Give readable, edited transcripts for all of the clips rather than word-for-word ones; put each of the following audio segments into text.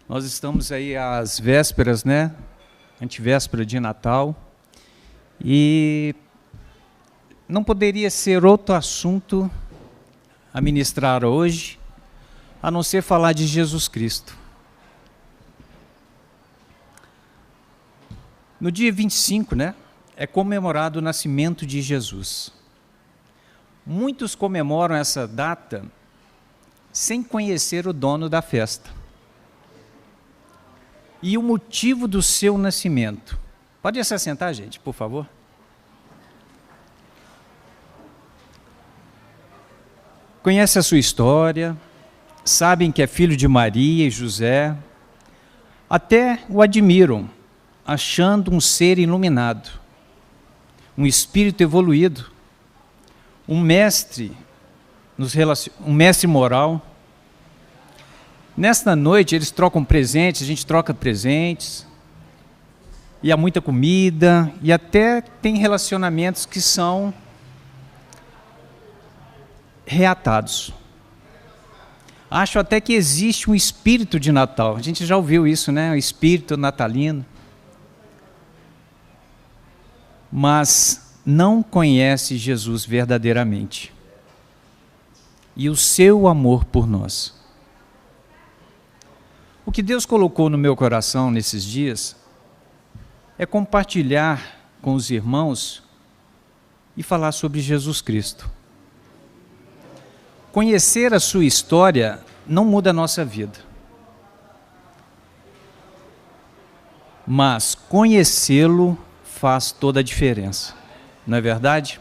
Nós estamos aí às vésperas, né? Antivéspera de Natal. E não poderia ser outro assunto a ministrar hoje, a não ser falar de Jesus Cristo. No dia 25, né? É comemorado o nascimento de Jesus. Muitos comemoram essa data sem conhecer o dono da festa e o motivo do seu nascimento. Pode se assentar, gente, por favor? Conhece a sua história, sabem que é filho de Maria e José, até o admiram, achando um ser iluminado, um espírito evoluído, um mestre moral. Nesta noite eles trocam presentes, a gente troca presentes, e há muita comida, e até tem relacionamentos que são reatados. Acho até que existe um espírito de Natal, a gente já ouviu isso, né? O espírito natalino. Mas não conhece Jesus verdadeiramente e o seu amor por nós. O que Deus colocou no meu coração nesses dias é compartilhar com os irmãos e falar sobre Jesus Cristo. Conhecer a sua história não muda a nossa vida, mas conhecê-lo faz toda a diferença, não é verdade?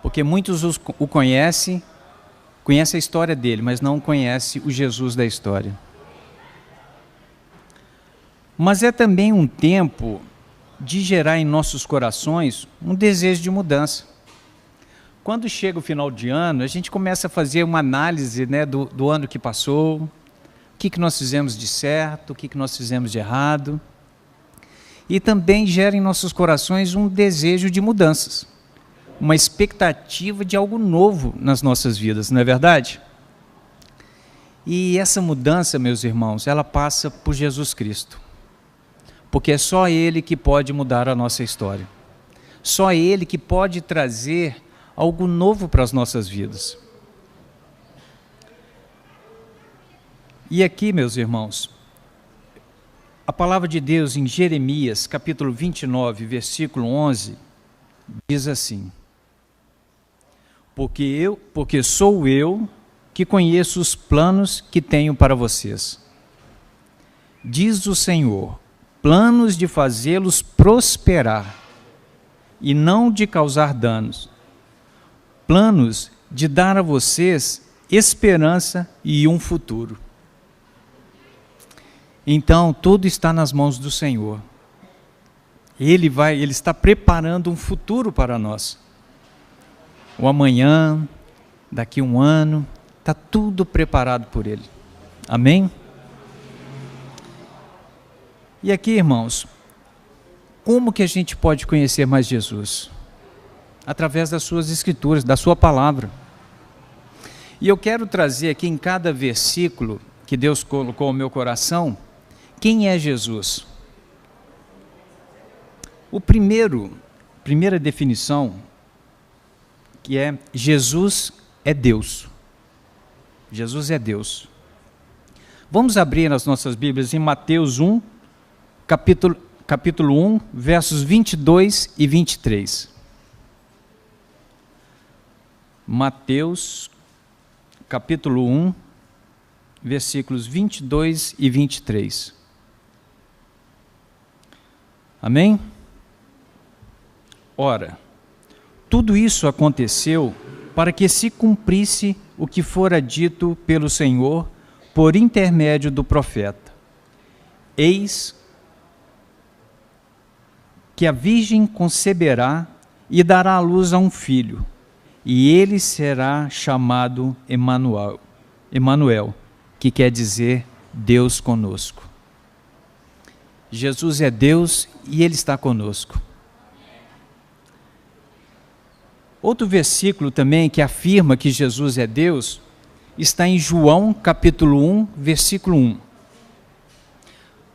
Porque muitos o conhecem a história dele, mas não conhecem o Jesus da história. Mas é também um tempo de gerar em nossos corações um desejo de mudança. Quando chega o final de ano, a gente começa a fazer uma análise, né, do ano que passou, o que nós fizemos de certo, o que nós fizemos de errado. E também gera em nossos corações um desejo de mudanças, uma expectativa de algo novo nas nossas vidas, não é verdade? E essa mudança, meus irmãos, ela passa por Jesus Cristo. Porque é só Ele que pode mudar a nossa história. Só Ele que pode trazer algo novo para as nossas vidas. E aqui, meus irmãos, a palavra de Deus em Jeremias, capítulo 29, versículo 11, diz assim: Porque sou eu que conheço os planos que tenho para vocês, diz o Senhor, planos de fazê-los prosperar e não de causar danos, planos de dar a vocês esperança e um futuro. Então, tudo está nas mãos do Senhor. Ele está preparando um futuro para nós. O amanhã, daqui a um ano, está tudo preparado por Ele. Amém? E aqui, irmãos, como que a gente pode conhecer mais Jesus? Através das suas escrituras, da sua palavra. E eu quero trazer aqui em cada versículo que Deus colocou no meu coração, quem é Jesus? Primeira definição, que é Jesus é Deus. Jesus é Deus. Vamos abrir as nossas Bíblias em Mateus 1, capítulo 1, versos 22 e 23. Mateus, capítulo 1, versículos 22 e 23. Amém? Ora, tudo isso aconteceu para que se cumprisse o que fora dito pelo Senhor por intermédio do profeta. Eis que a virgem conceberá e dará à luz a um filho, e ele será chamado Emanuel, que quer dizer Deus conosco. Jesus é Deus e Ele está conosco. Outro versículo também que afirma que Jesus é Deus está em João capítulo 1, versículo 1.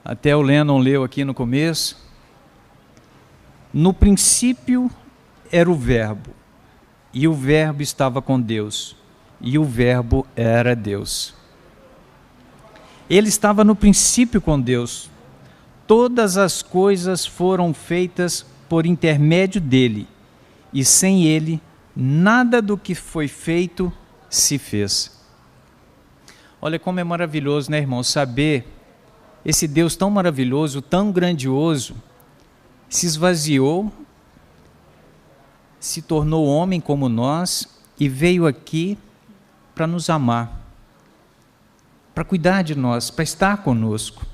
Até o Lennon leu aqui no começo. No princípio era o Verbo, e o Verbo estava com Deus, e o Verbo era Deus. Ele estava no princípio com Deus. Todas as coisas foram feitas por intermédio dele, e sem ele, nada do que foi feito se fez. Olha como é maravilhoso, né, irmão, saber esse Deus tão maravilhoso, tão grandioso, se esvaziou, se tornou homem como nós e veio aqui para nos amar, para cuidar de nós, para estar conosco.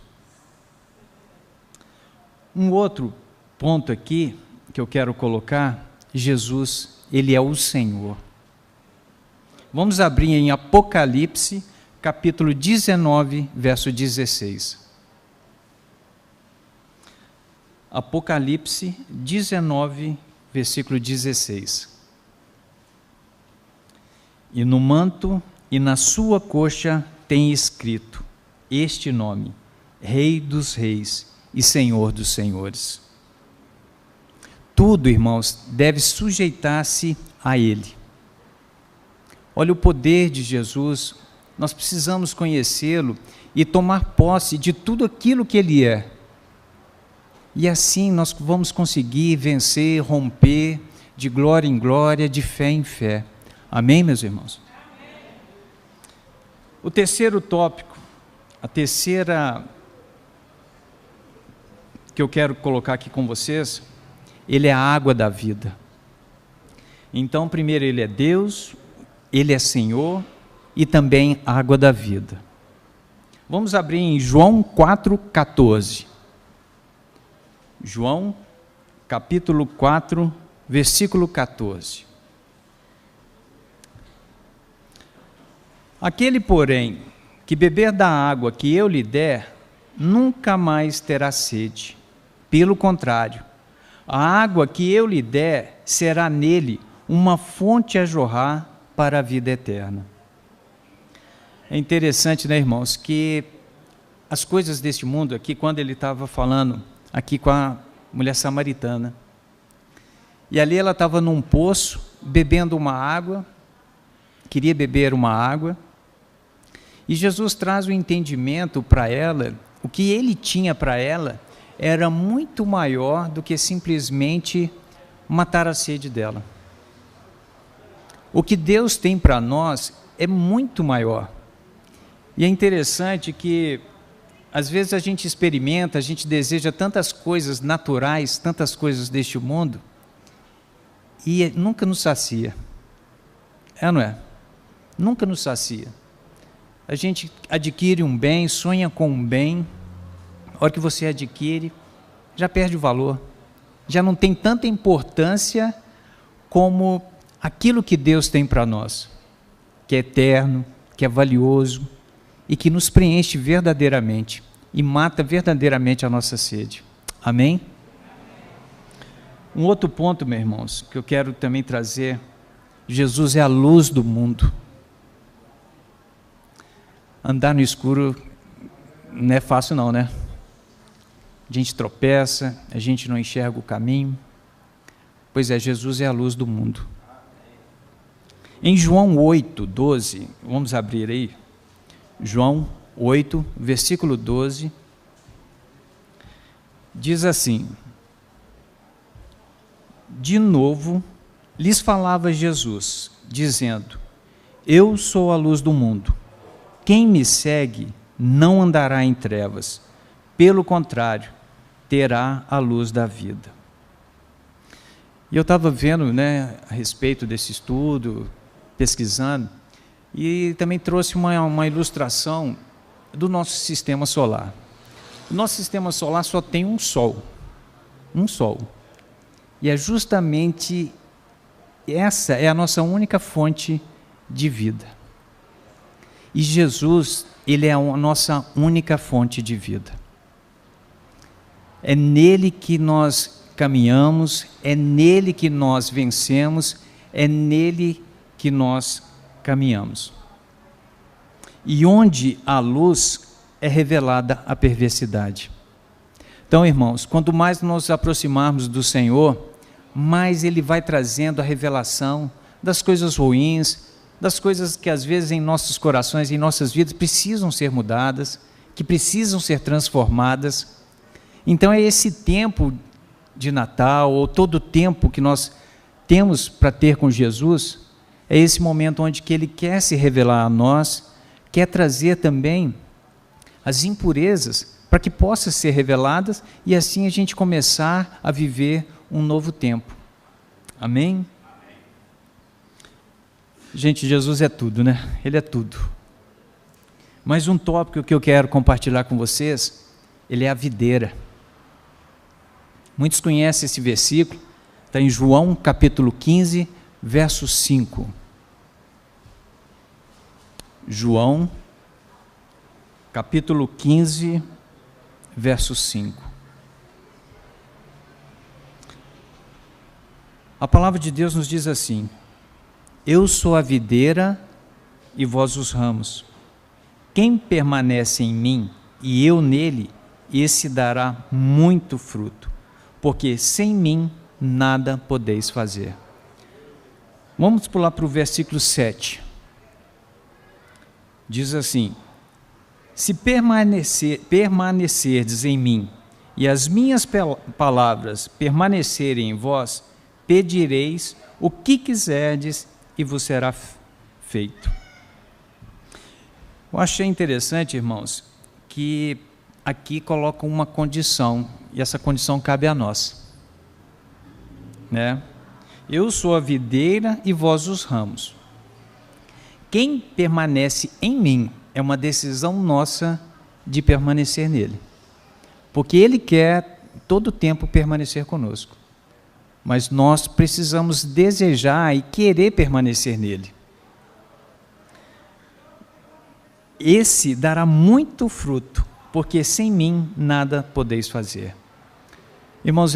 Um outro ponto aqui que eu quero colocar, Jesus, ele é o Senhor. Vamos abrir em Apocalipse, capítulo 19, verso 16. Apocalipse 19, versículo 16. E no manto e na sua coxa tem escrito este nome: Rei dos Reis e Senhor dos Senhores. Tudo, irmãos, deve sujeitar-se a Ele. Olha o poder de Jesus, nós precisamos conhecê-lo e tomar posse de tudo aquilo que Ele é. E assim nós vamos conseguir vencer, romper de glória em glória, de fé em fé. Amém, meus irmãos? Amém. O terceiro tópico, a terceira que eu quero colocar aqui com vocês, ele é a água da vida. Então, primeiro, ele é Deus, ele é Senhor e também água da vida. Vamos abrir em João 4,14. João, capítulo 4, versículo 14. Aquele, porém, que beber da água que eu lhe der, nunca mais terá sede. Pelo contrário, a água que eu lhe der será nele uma fonte a jorrar para a vida eterna. É interessante, né, irmãos, que as coisas deste mundo aqui, quando ele estava falando aqui com a mulher samaritana, e ali ela estava num poço, bebendo uma água, queria beber uma água, e Jesus traz o entendimento para ela, o que ele tinha para ela era muito maior do que simplesmente matar a sede dela. O que Deus tem para nós é muito maior. E é interessante que às vezes a gente experimenta, a gente deseja tantas coisas naturais, tantas coisas deste mundo, e nunca nos sacia. É ou não é? Nunca nos sacia. A gente adquire um bem, sonha com um bem, a hora que você adquire, já perde o valor. Já não tem tanta importância como aquilo que Deus tem para nós, que é eterno, que é valioso, e que nos preenche verdadeiramente e mata verdadeiramente a nossa sede. Amém? Um outro ponto, meus irmãos, que eu quero também trazer: Jesus é a luz do mundo. Andar no escuro não é fácil não, né? A gente tropeça, a gente não enxerga o caminho. Pois é, Jesus é a luz do mundo. Em João 8, 12, vamos abrir aí, João 8, versículo 12, diz assim: de novo lhes falava Jesus, dizendo: eu sou a luz do mundo, quem me segue não andará em trevas, pelo contrário, terá a luz da vida. E eu estava vendo, né, a respeito desse estudo, pesquisando, e também trouxe uma ilustração do nosso sistema solar. O nosso sistema solar só tem um Sol, e é justamente essa é a nossa única fonte de vida. E Jesus, ele é a nossa única fonte de vida. É nele que nós caminhamos, é nele que nós vencemos, é nele que nós caminhamos. E onde há luz é revelada a perversidade. Então, irmãos, quanto mais nos aproximarmos do Senhor, mais Ele vai trazendo a revelação das coisas ruins, das coisas que às vezes em nossos corações, em nossas vidas, precisam ser mudadas, que precisam ser transformadas. Então é esse tempo de Natal, ou todo o tempo que nós temos para ter com Jesus, é esse momento onde que Ele quer se revelar a nós, quer trazer também as impurezas para que possam ser reveladas e assim a gente começar a viver um novo tempo. Amém? Gente, Jesus é tudo, né? Ele é tudo. Mas um tópico que eu quero compartilhar com vocês, ele é a videira. Muitos conhecem esse versículo, está em João capítulo 15, verso 5. João capítulo 15, verso 5. A palavra de Deus nos diz assim: eu sou a videira e vós os ramos. Quem permanece em mim e eu nele, esse dará muito fruto, porque sem mim nada podeis fazer. Vamos pular para o versículo 7. Diz assim: se permanecerdes em mim e as minhas palavras permanecerem em vós, pedireis o que quiserdes e vos será feito. Eu achei interessante, irmãos, que aqui coloca uma condição, e essa condição cabe a nós, né? Eu sou a videira e vós os ramos. Quem permanece em mim é uma decisão nossa de permanecer nele, porque Ele quer todo o tempo permanecer conosco, mas nós precisamos desejar e querer permanecer nele. Esse dará muito fruto, porque sem mim nada podeis fazer. Irmãos,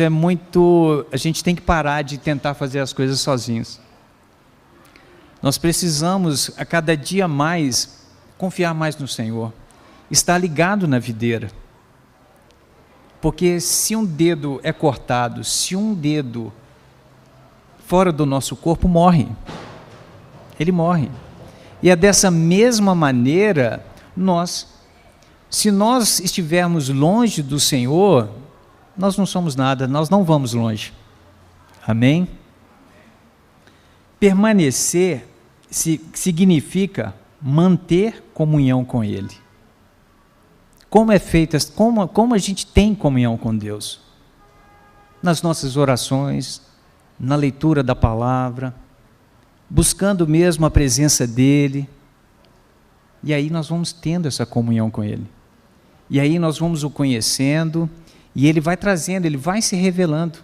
a gente tem que parar de tentar fazer as coisas sozinhos. Nós precisamos a cada dia mais confiar mais no Senhor, estar ligado na videira. Porque se um dedo é cortado, se um dedo fora do nosso corpo morre, ele morre. E é dessa mesma maneira, se nós estivermos longe do Senhor, nós não somos nada, nós não vamos longe. Amém? Permanecer significa manter comunhão com Ele. Como é feita, como a gente tem comunhão com Deus? Nas nossas orações, na leitura da palavra, buscando mesmo a presença dEle, e aí nós vamos tendo essa comunhão com Ele, e aí nós vamos o conhecendo, e Ele vai trazendo, Ele vai se revelando,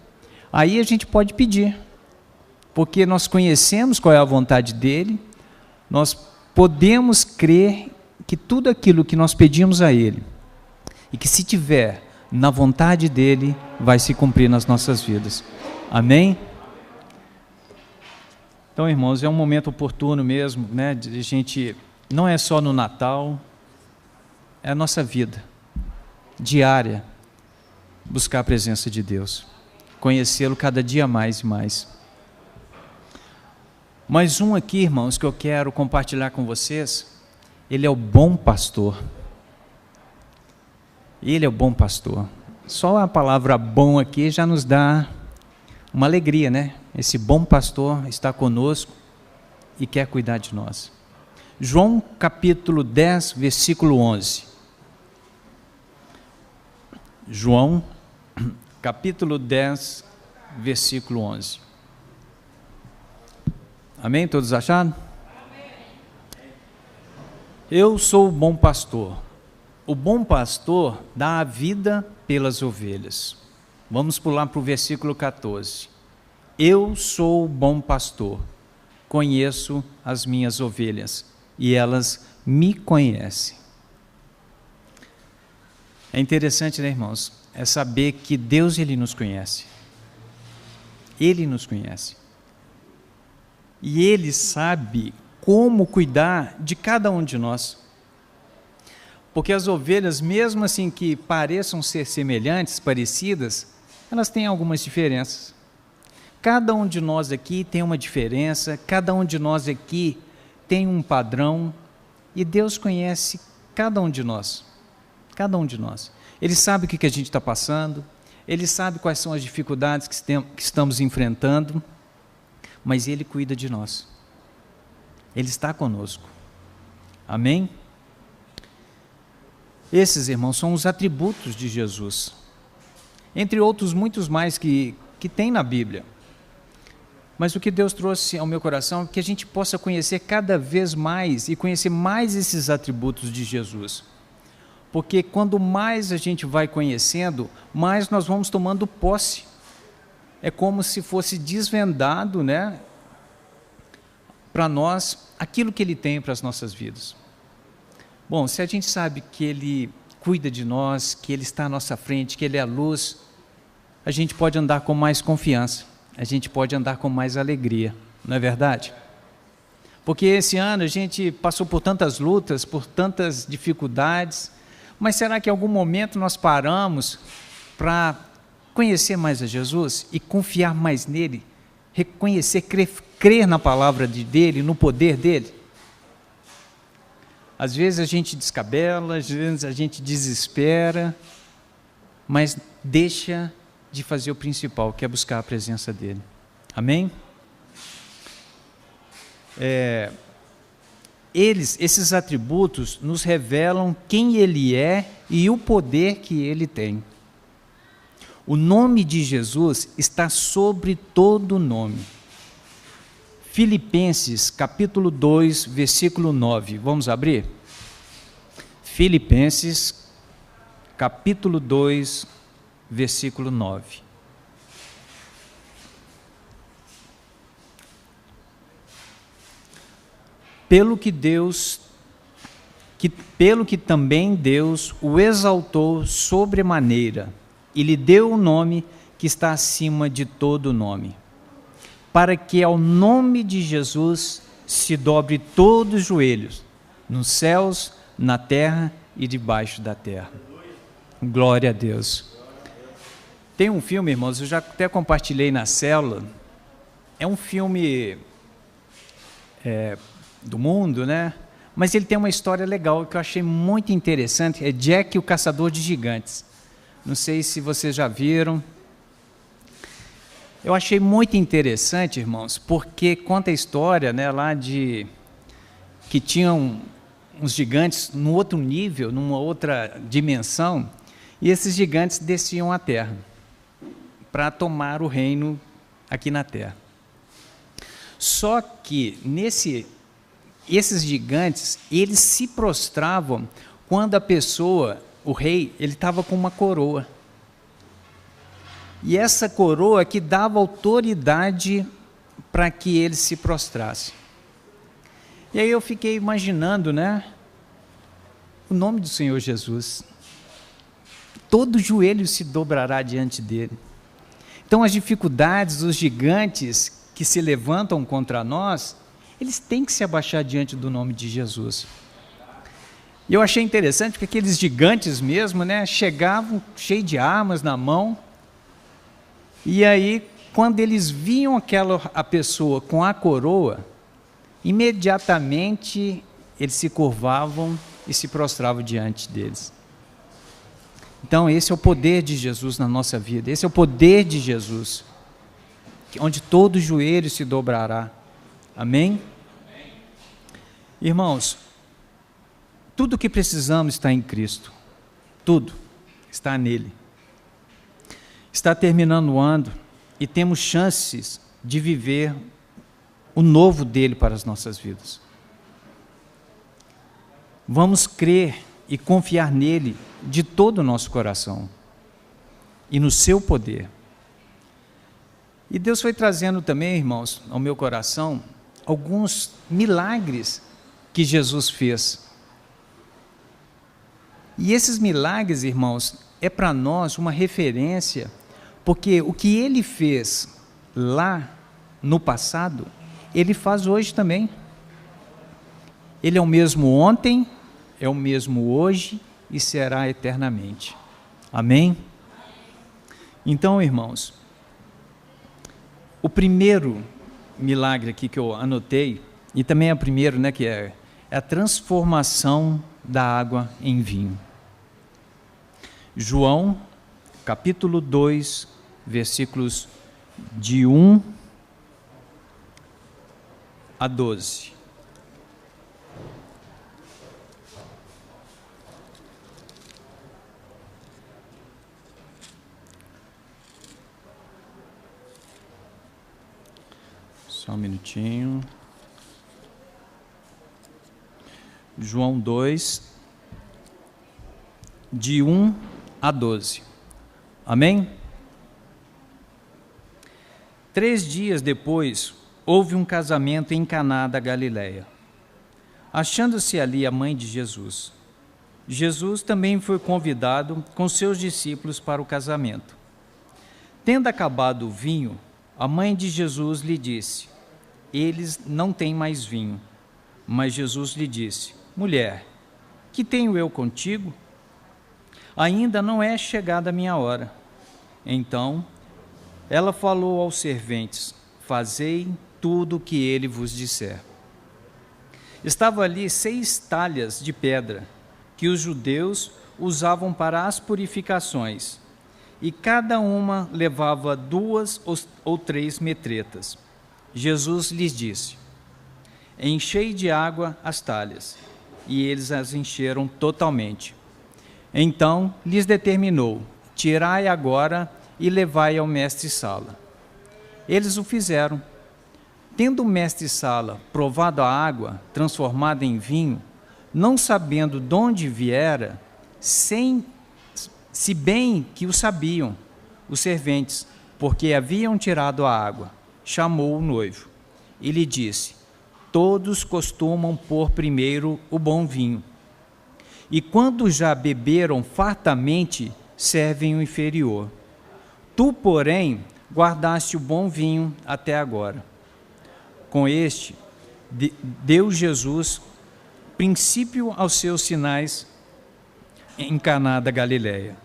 aí a gente pode pedir, porque nós conhecemos qual é a vontade dEle, nós podemos crer que tudo aquilo que nós pedimos a Ele, e que se tiver na vontade dEle, vai se cumprir nas nossas vidas. Amém? Então, irmãos, é um momento oportuno mesmo, né, de gente, não é só no Natal, é a nossa vida diária, buscar a presença de Deus, conhecê-lo cada dia mais e mais. Mais um aqui, irmãos, que eu quero compartilhar com vocês, ele é o bom pastor. Ele é o bom pastor. Só a palavra bom aqui já nos dá uma alegria, né? Esse bom pastor está conosco e quer cuidar de nós. João capítulo 10, versículo 11. João capítulo 10, versículo 11. Amém? Todos acharam? Eu sou o bom pastor. O bom pastor dá a vida pelas ovelhas. Vamos pular para o versículo 14. Eu sou o bom pastor, conheço as minhas ovelhas e elas me conhecem. É interessante, né, irmãos? É saber que Deus, Ele nos conhece. Ele nos conhece. E Ele sabe como cuidar de cada um de nós. Porque as ovelhas, mesmo assim que pareçam ser semelhantes, parecidas, elas têm algumas diferenças. Cada um de nós aqui tem uma diferença, cada um de nós aqui tem um padrão, e Deus conhece cada um de nós. Cada um de nós. Ele sabe o que a gente está passando, Ele sabe quais são as dificuldades que estamos enfrentando, mas Ele cuida de nós. Ele está conosco. Amém? Esses, irmãos, são os atributos de Jesus. Entre outros muitos mais que tem na Bíblia. Mas o que Deus trouxe ao meu coração é que a gente possa conhecer cada vez mais e conhecer mais esses atributos de Jesus. Porque quando mais a gente vai conhecendo, mais nós vamos tomando posse. É como se fosse desvendado, né, para nós aquilo que Ele tem para as nossas vidas. Bom, se a gente sabe que Ele cuida de nós, que Ele está à nossa frente, que Ele é a luz, a gente pode andar com mais confiança, a gente pode andar com mais alegria, não é verdade? Porque esse ano a gente passou por tantas lutas, por tantas dificuldades, mas será que em algum momento nós paramos para conhecer mais a Jesus e confiar mais nele, reconhecer, crer na palavra dele, no poder dele? Às vezes a gente descabela, às vezes a gente desespera, mas deixa de fazer o principal, que é buscar a presença dele. Amém? Esses atributos nos revelam quem Ele é e o poder que Ele tem. O nome de Jesus está sobre todo nome. Filipenses, capítulo 2, versículo 9. Vamos abrir? Filipenses, capítulo 2, versículo 9. Pelo que também Deus o exaltou sobremaneira e lhe deu o nome que está acima de todo nome, para que ao nome de Jesus se dobre todos os joelhos, nos céus, na terra e debaixo da terra. Glória a Deus. Tem um filme, irmãos, eu já até compartilhei na célula, é um filme do mundo, né? Mas ele tem uma história legal que eu achei muito interessante, é Jack, o Caçador de Gigantes. Não sei se vocês já viram. Eu achei muito interessante, irmãos, porque conta a história, né, lá de que tinham uns gigantes num outro nível, numa outra dimensão, e esses gigantes desciam à terra para tomar o reino aqui na terra. Só que esses gigantes, eles se prostravam quando a pessoa, o rei, ele estava com uma coroa. E essa coroa que dava autoridade para que ele se prostrasse. E aí eu fiquei imaginando, né? O nome do Senhor Jesus. Todo joelho se dobrará diante dele. Então as dificuldades, os gigantes que se levantam contra nós, eles têm que se abaixar diante do nome de Jesus. E eu achei interessante porque aqueles gigantes mesmo, né, chegavam cheios de armas na mão, e aí, quando eles viam a pessoa com a coroa, imediatamente eles se curvavam e se prostravam diante deles. Então, esse é o poder de Jesus na nossa vida, esse é o poder de Jesus, onde todo joelho se dobrará. Amém? Irmãos, tudo o que precisamos está em Cristo, tudo está nele. Está terminando o ano e temos chances de viver o novo dele para as nossas vidas. Vamos crer e confiar nele de todo o nosso coração e no seu poder. E Deus foi trazendo também, irmãos, ao meu coração, alguns milagres que Jesus fez. E esses milagres, irmãos, é para nós uma referência, porque o que ele fez lá no passado, ele faz hoje também. Ele é o mesmo ontem, é o mesmo hoje e será eternamente. Amém? Então, irmãos, o primeiro milagre aqui que eu anotei, e também é o primeiro, né, que é a transformação da água em vinho. João, capítulo 2, versículos de 1 a 12. Só um minutinho. João 2, de 1 a 12. Amém? 3 dias depois, houve um casamento em Caná da Galileia. Achando-se ali a mãe de Jesus. Jesus também foi convidado com seus discípulos para o casamento. Tendo acabado o vinho, a mãe de Jesus lhe disse: eles não têm mais vinho. Mas Jesus lhe disse: mulher, que tenho eu contigo? Ainda não é chegada a minha hora. Então, ela falou aos serventes: fazei tudo o que ele vos disser. Estavam ali 6 talhas de pedra, que os judeus usavam para as purificações, e cada uma levava 2 ou 3 metretas. Jesus lhes disse: enchei de água as talhas, e eles as encheram totalmente. Então lhes determinou: tirai agora e levai ao mestre-sala. Eles o fizeram. Tendo o mestre-sala provado a água transformada em vinho, não sabendo de onde viera, se bem que o sabiam os serventes, porque haviam tirado a água, chamou o noivo e lhe disse: todos costumam pôr primeiro o bom vinho, e quando já beberam fartamente, servem o inferior. Tu, porém, guardaste o bom vinho até agora. Com este, deu Jesus princípio aos seus sinais em Caná da Galileia.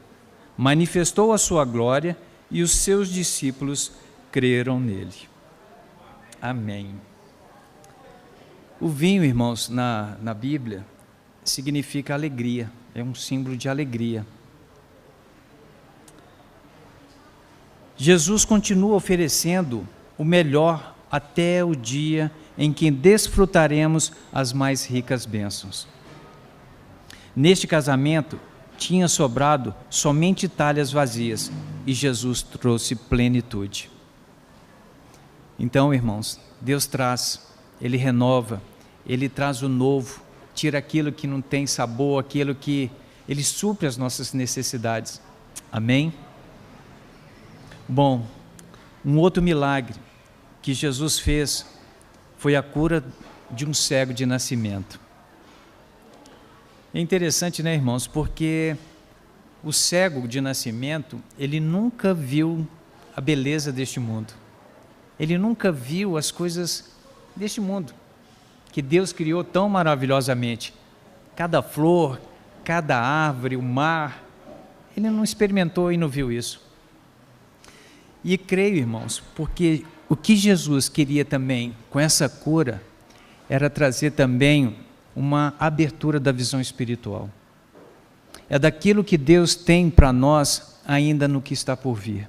Manifestou a sua glória e os seus discípulos creram nele. Amém. O vinho, irmãos, na Bíblia, significa alegria, é um símbolo de alegria. Jesus continua oferecendo o melhor até o dia em que desfrutaremos as mais ricas bênçãos. Neste casamento, tinha sobrado somente talhas vazias, e Jesus trouxe plenitude. Então, irmãos, Deus traz, Ele renova, Ele traz o novo, tira aquilo que não tem sabor, aquilo que Ele supre as nossas necessidades. Amém? Bom, um outro milagre que Jesus fez foi a cura de um cego de nascimento. É interessante, né, irmãos, porque o cego de nascimento, ele nunca viu a beleza deste mundo. Ele nunca viu as coisas deste mundo, que Deus criou tão maravilhosamente. Cada flor, cada árvore, o mar, ele não experimentou e não viu isso. E creio, irmãos, porque o que Jesus queria também com essa cura era trazer também uma abertura da visão espiritual. É daquilo que Deus tem para nós ainda no que está por vir.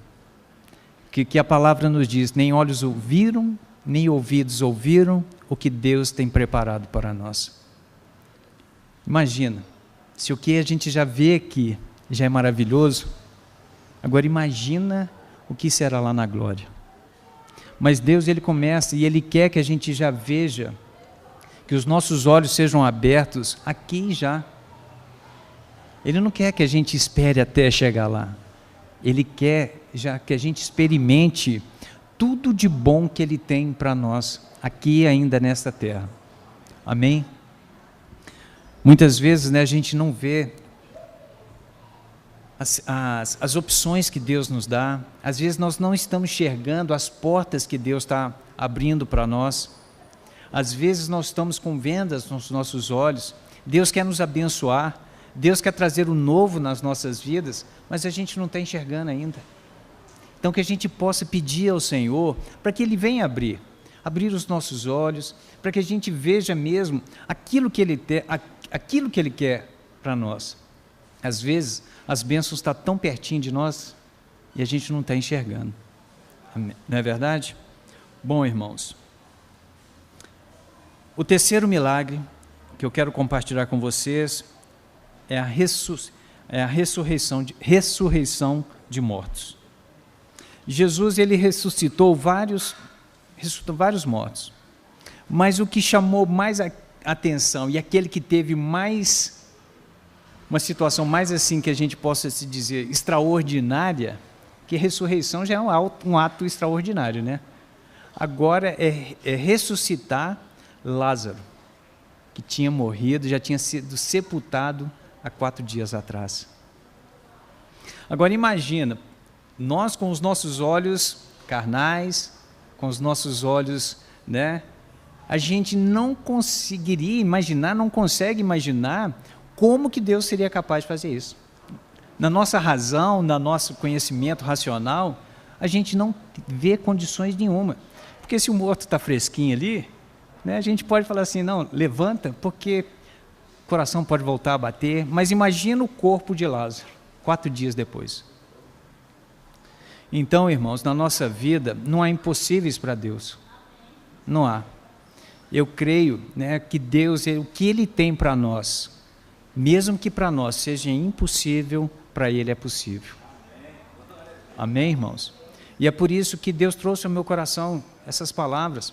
Que a palavra nos diz: nem olhos ouviram, nem ouvidos ouviram o que Deus tem preparado para nós. Imagina, se o que a gente já vê aqui já é maravilhoso, agora imagina o que será lá na glória. Mas Deus, Ele começa e Ele quer que a gente já veja, que os nossos olhos sejam abertos aqui já. Ele não quer que a gente espere até chegar lá. Ele quer já que a gente experimente tudo de bom que Ele tem para nós, aqui ainda nesta terra. Amém? Muitas vezes, né, a gente não vê as opções que Deus nos dá. Às vezes nós não estamos enxergando as portas que Deus está abrindo para nós. Às vezes nós estamos com vendas nos nossos olhos Deus quer nos abençoar, Deus quer trazer o novo nas nossas vidas, mas a gente não está enxergando ainda. Então que a gente possa pedir ao Senhor para que Ele venha abrir os nossos olhos, para que a gente veja mesmo aquilo que Ele quer para nós. Às vezes, as bênçãos estão tão pertinho de nós e a gente não está enxergando. Não é verdade? Bom, irmãos, o terceiro milagre que eu quero compartilhar com vocês é a ressurreição de mortos. Jesus, ele ressuscitou vários mortos, mas o que chamou mais a atenção e aquele que teve mais, uma situação mais assim que a gente possa se dizer extraordinária, que ressurreição já é um ato extraordinário, né? Agora é ressuscitar Lázaro, que tinha morrido, já tinha sido sepultado há 4 dias atrás. Agora imagina, nós com os nossos olhos carnais, com os nossos olhos, né, a gente não consegue imaginar como que Deus seria capaz de fazer isso. Na nossa razão, no nosso conhecimento racional, a gente não vê condições nenhuma. Porque se o morto está fresquinho ali, né, a gente pode falar assim, não, levanta, porque o coração pode voltar a bater, mas imagina o corpo de Lázaro, 4 dias depois. Então, irmãos, na nossa vida, não há impossíveis para Deus. Não há. Eu creio, né, que Deus, o que Ele tem para nós, mesmo que para nós seja impossível, para Ele é possível. Amém, irmãos? E é por isso que Deus trouxe ao meu coração essas palavras.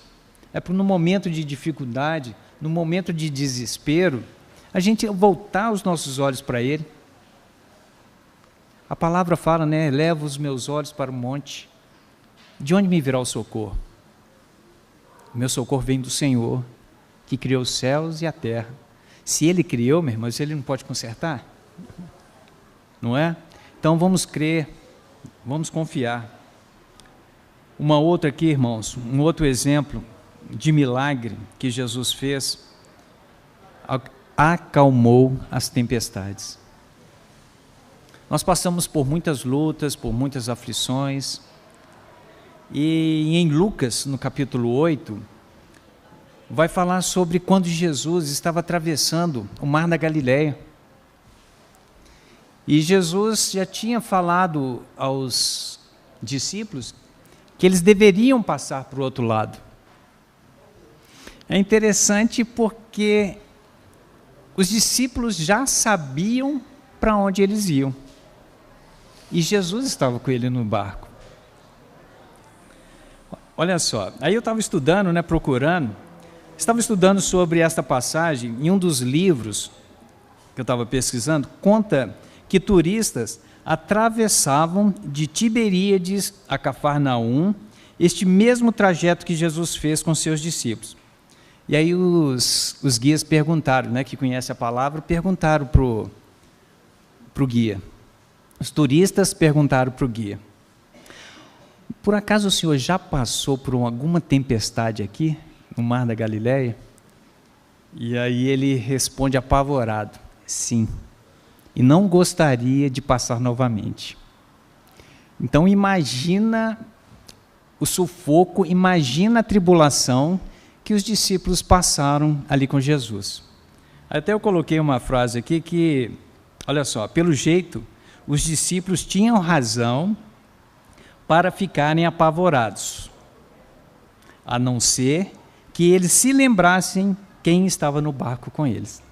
É no momento de dificuldade, no momento de desespero, a gente voltar os nossos olhos para Ele. A palavra fala, né? Leva os meus olhos para o monte. De onde me virá o socorro? O meu socorro vem do Senhor, que criou os céus e a terra. Se Ele criou, meu irmão, Ele não pode consertar? Não é? Então vamos crer, vamos confiar. Uma outra aqui, irmãos, um outro exemplo de milagre que Jesus fez, acalmou as tempestades. Nós passamos por muitas lutas, por muitas aflições, e em Lucas, no capítulo 8, vai falar sobre quando Jesus estava atravessando o mar da Galileia. E Jesus já tinha falado aos discípulos que eles deveriam passar para o outro lado. É interessante porque os discípulos já sabiam para onde eles iam. E Jesus estava com ele no barco. Olha só, aí eu estava estudando, né, estava estudando sobre esta passagem, em um dos livros que eu estava pesquisando, conta que turistas atravessavam de Tiberíades a Cafarnaum, este mesmo trajeto que Jesus fez com seus discípulos. E aí os guias perguntaram, né, que conhecem a palavra, perguntaram para o guia. Os turistas perguntaram para o guia: por acaso o senhor já passou por alguma tempestade aqui, no Mar da Galileia? E aí ele responde apavorado: sim, e não gostaria de passar novamente. Então imagina o sufoco, imagina a tribulação que os discípulos passaram ali com Jesus. Até eu coloquei uma frase aqui que, olha só, pelo jeito, os discípulos tinham razão para ficarem apavorados, a não ser que eles se lembrassem quem estava no barco com eles.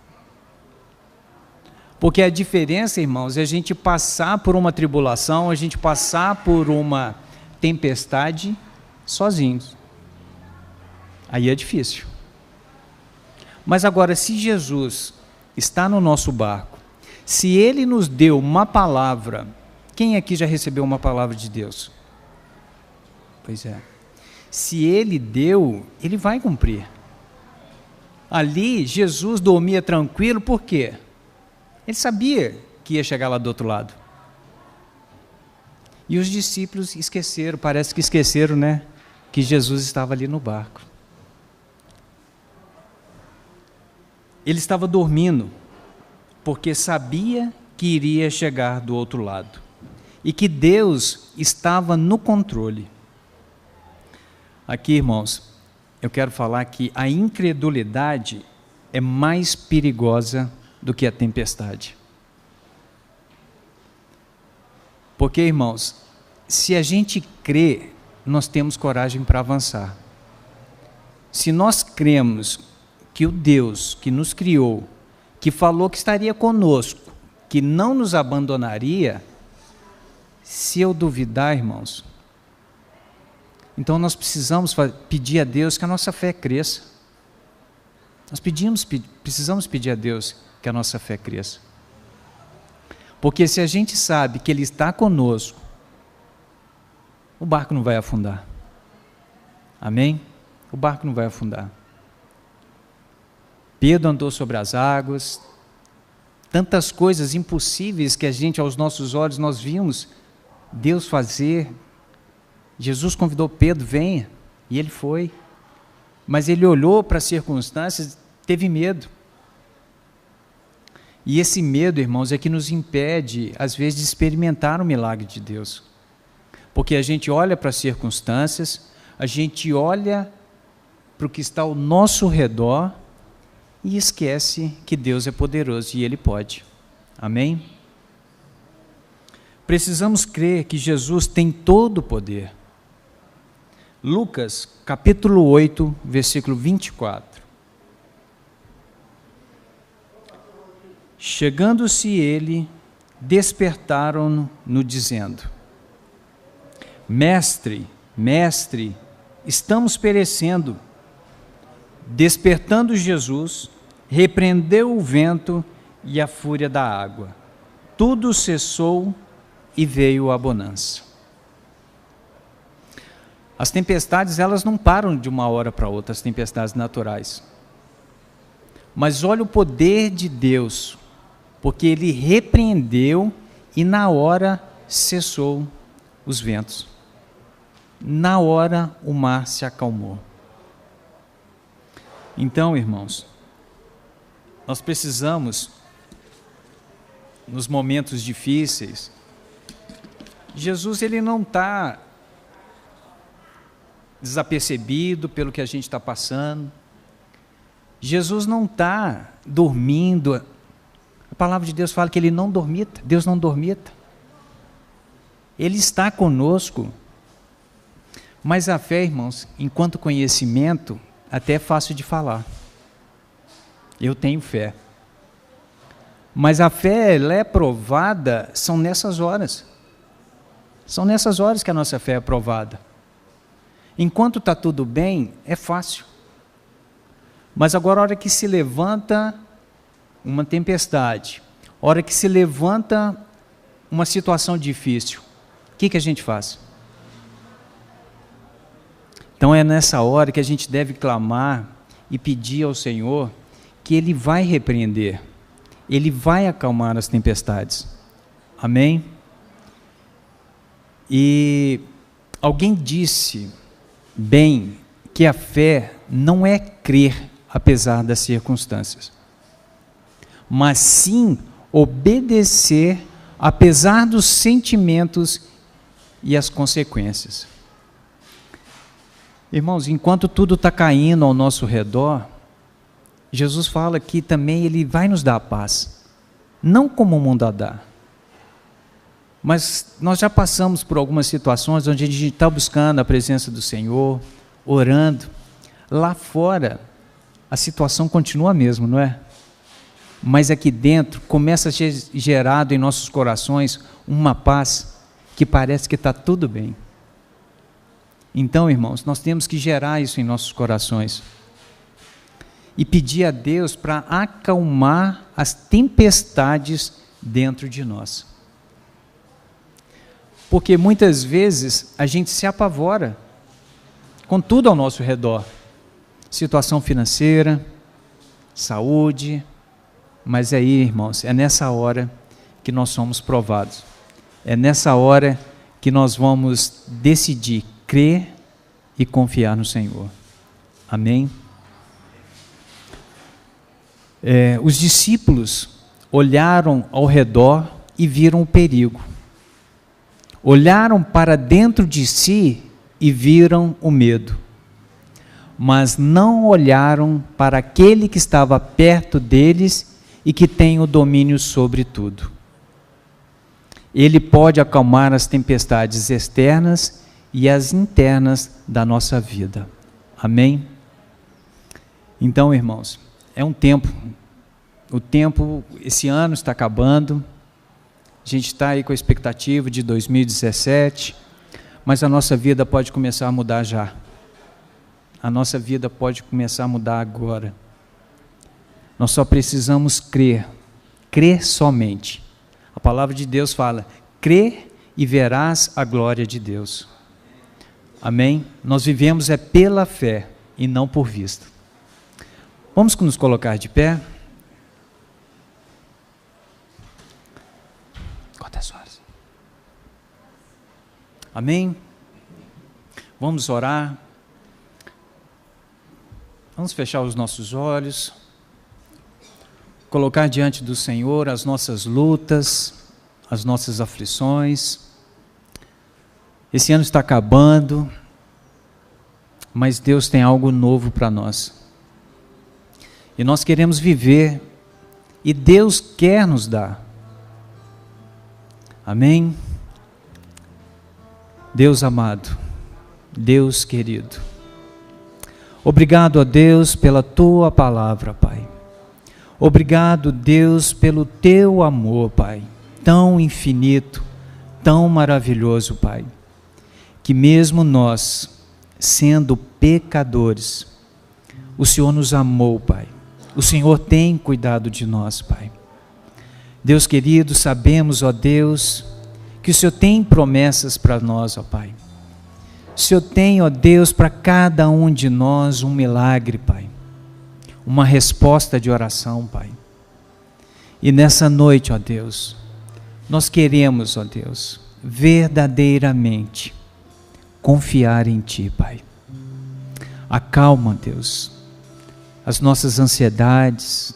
Porque a diferença, irmãos, é a gente passar por uma tribulação, a gente passar por uma tempestade sozinhos. Aí é difícil. Mas agora, se Jesus está no nosso barco, se Ele nos deu uma palavra, quem aqui já recebeu uma palavra de Deus? Pois é. Se Ele deu, Ele vai cumprir. Ali, Jesus dormia tranquilo, por quê? Ele sabia que ia chegar lá do outro lado. E os discípulos esqueceram, parece que esqueceram, né? Que Jesus estava ali no barco. Ele estava dormindo, porque sabia que iria chegar do outro lado e que Deus estava no controle. Aqui, irmãos, eu quero falar que a incredulidade é mais perigosa do que a tempestade. Porque, irmãos, se a gente crê, nós temos coragem para avançar. Se nós cremos que o Deus que nos criou, que falou que estaria conosco, que não nos abandonaria, se eu duvidar, irmãos, então nós precisamos pedir a Deus que a nossa fé cresça. Nós precisamos pedir a Deus que a nossa fé cresça. Porque se a gente sabe que Ele está conosco, o barco não vai afundar. Amém? O barco não vai afundar. Pedro andou sobre as águas, tantas coisas impossíveis que a gente, aos nossos olhos, nós vimos Deus fazer. Jesus convidou Pedro, venha, e ele foi. Mas ele olhou para as circunstâncias, teve medo. E esse medo, irmãos, é que nos impede, às vezes, de experimentar o milagre de Deus. Porque a gente olha para as circunstâncias, a gente olha para o que está ao nosso redor e esquece que Deus é poderoso e Ele pode. Amém? Precisamos crer que Jesus tem todo o poder. Lucas, capítulo 8, versículo 24. Chegando-se ele, despertaram-no dizendo: Mestre, mestre, estamos perecendo. Despertando Jesus, repreendeu o vento e a fúria da água. Tudo cessou e veio a bonança. As tempestades, elas não param de uma hora para outra, as tempestades naturais. Mas olha o poder de Deus, porque Ele repreendeu e na hora cessou os ventos. Na hora o mar se acalmou. Então, irmãos, nós precisamos, nos momentos difíceis, Jesus ele não está desapercebido pelo que a gente está passando. Jesus não está dormindo. A palavra de Deus fala que Ele não dormita, Deus não dormita. Ele está conosco. Mas a fé, irmãos, enquanto conhecimento, até é fácil de falar. Eu tenho fé. Mas a fé, ela é provada, são nessas horas. São nessas horas que a nossa fé é provada. Enquanto está tudo bem, é fácil. Mas agora, a hora que se levanta uma tempestade, a hora que se levanta uma situação difícil, o que a gente faz? Então é nessa hora que a gente deve clamar e pedir ao Senhor que Ele vai repreender, Ele vai acalmar as tempestades. Amém? E alguém disse bem que a fé não é crer apesar das circunstâncias, mas sim obedecer apesar dos sentimentos e as consequências. Irmãos, enquanto tudo está caindo ao nosso redor, Jesus fala que também Ele vai nos dar a paz, não como o mundo a dá. Mas nós já passamos por algumas situações onde a gente está buscando a presença do Senhor, orando. Lá fora, a situação continua a mesma, não é? Mas aqui dentro começa a ser gerado em nossos corações uma paz que parece que está tudo bem. Então, irmãos, nós temos que gerar isso em nossos corações e pedir a Deus para acalmar as tempestades dentro de nós. Porque muitas vezes a gente se apavora com tudo ao nosso redor. Situação financeira, saúde, mas aí, irmãos, é nessa hora que nós somos provados. É nessa hora que nós vamos decidir crer e confiar no Senhor. Amém? Os discípulos olharam ao redor e viram o perigo. Olharam para dentro de si e viram o medo. Mas não olharam para aquele que estava perto deles e que tem o domínio sobre tudo. Ele pode acalmar as tempestades externas e as internas da nossa vida. Amém? Então, irmãos, é um tempo. O tempo, esse ano está acabando. A gente está aí com a expectativa de 2017, mas a nossa vida pode começar a mudar já. A nossa vida pode começar a mudar agora. Nós só precisamos crer somente. A palavra de Deus fala: crê e verás a glória de Deus. Amém? Nós vivemos pela fé e não por vista. Vamos nos colocar de pé? Quantas horas? Amém? Vamos orar. Vamos fechar os nossos olhos, colocar diante do Senhor as nossas lutas, as nossas aflições. Esse ano está acabando, mas Deus tem algo novo para nós. E nós queremos viver, e Deus quer nos dar. Amém? Deus amado, Deus querido, obrigado a Deus pela Tua palavra, Pai. Obrigado, Deus, pelo Teu amor, Pai, tão infinito, tão maravilhoso, Pai, que mesmo nós, sendo pecadores, o Senhor nos amou, Pai. O Senhor tem cuidado de nós, Pai. Deus querido, sabemos, ó Deus, que o Senhor tem promessas para nós, ó Pai. O Senhor tem, ó Deus, para cada um de nós um milagre, Pai. Uma resposta de oração, Pai. E nessa noite, ó Deus, nós queremos, ó Deus, verdadeiramente confiar em Ti, Pai. Acalma, Deus, as nossas ansiedades,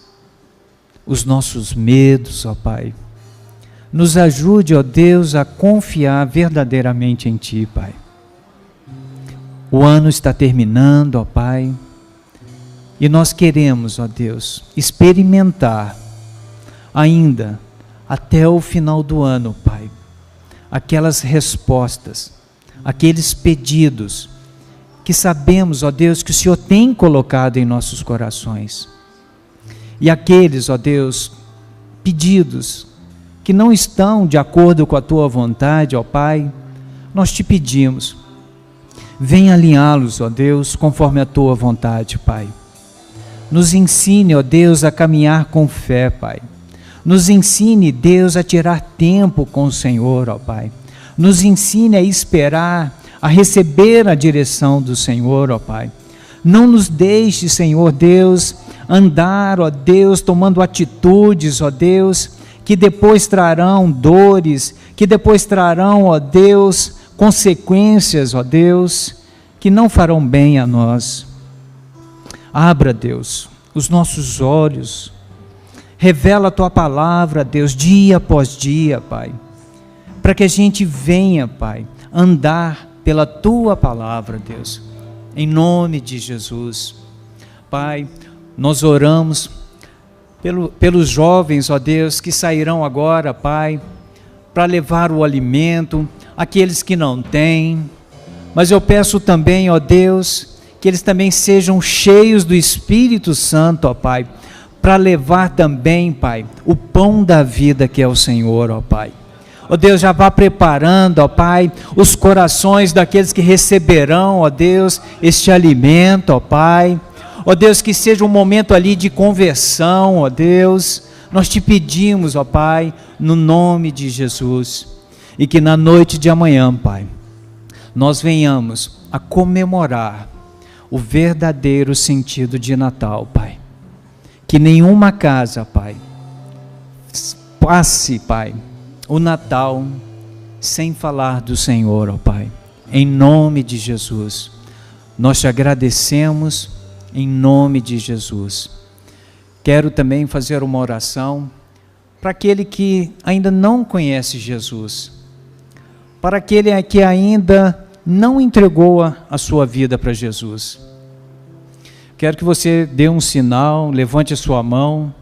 os nossos medos, ó Pai. Nos ajude, ó Deus, a confiar verdadeiramente em Ti, Pai. O ano está terminando, ó Pai, e nós queremos, ó Deus, experimentar ainda até o final do ano, Pai, aquelas respostas, aqueles pedidos que sabemos, ó Deus, que o Senhor tem colocado em nossos corações. E aqueles, ó Deus, pedidos que não estão de acordo com a Tua vontade, ó Pai, nós Te pedimos, venha alinhá-los, ó Deus, conforme a Tua vontade, Pai. Nos ensine, ó Deus, a caminhar com fé, Pai. Nos ensine, Deus, a tirar tempo com o Senhor, ó Pai. Nos ensine a esperar, a receber a direção do Senhor, ó Pai. Não nos deixe, Senhor Deus, andar, ó Deus, tomando atitudes, ó Deus, que depois trarão dores, que depois trarão, ó Deus, consequências, ó Deus, que não farão bem a nós. Abra, Deus, os nossos olhos, revela a Tua palavra, Deus, dia após dia, Pai, para que a gente venha, Pai, andar pela Tua palavra, Deus, em nome de Jesus. Pai, nós oramos pelos jovens, ó Deus, que sairão agora, Pai, para levar o alimento, aqueles que não têm, mas eu peço também, ó Deus, que eles também sejam cheios do Espírito Santo, ó Pai, para levar também, Pai, o pão da vida que é o Senhor, ó Pai. Ó Deus, já vá preparando, ó Pai, os corações daqueles que receberão, ó Deus, este alimento, ó Pai. Ó Deus, que seja um momento ali de conversão, ó Deus. Nós Te pedimos, ó Pai, no nome de Jesus. E que na noite de amanhã, Pai, nós venhamos a comemorar o verdadeiro sentido de Natal, Pai. Que nenhuma casa, Pai, passe, Pai, o Natal sem falar do Senhor, ó Pai. Em nome de Jesus, nós Te agradecemos, em nome de Jesus. quero também fazer uma oração para aquele que ainda não conhece Jesus, para aquele que ainda não entregou a sua vida para Jesus. Quero que você dê um sinal, levante a sua mão,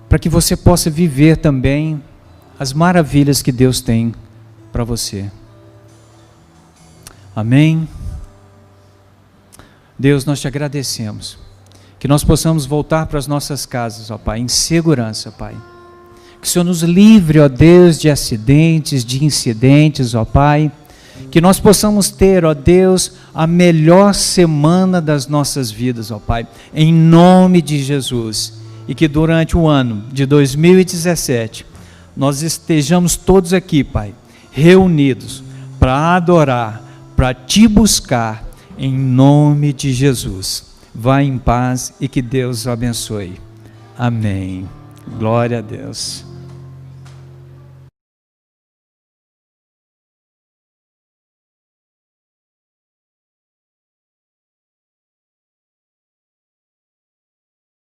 para que você possa viver também as maravilhas que Deus tem para você. Amém? Deus, nós te agradecemos, que nós possamos voltar para as nossas casas, ó Pai, em segurança, Pai. Que o Senhor nos livre, ó Deus, de acidentes, de incidentes, ó Pai. Que nós possamos ter, ó Deus, a melhor semana das nossas vidas, ó Pai, em nome de Jesus. E que durante o ano de 2017, nós estejamos todos aqui, Pai, reunidos para adorar, para te buscar, em nome de Jesus. Vá em paz e que Deus o abençoe. Amém. Glória a Deus.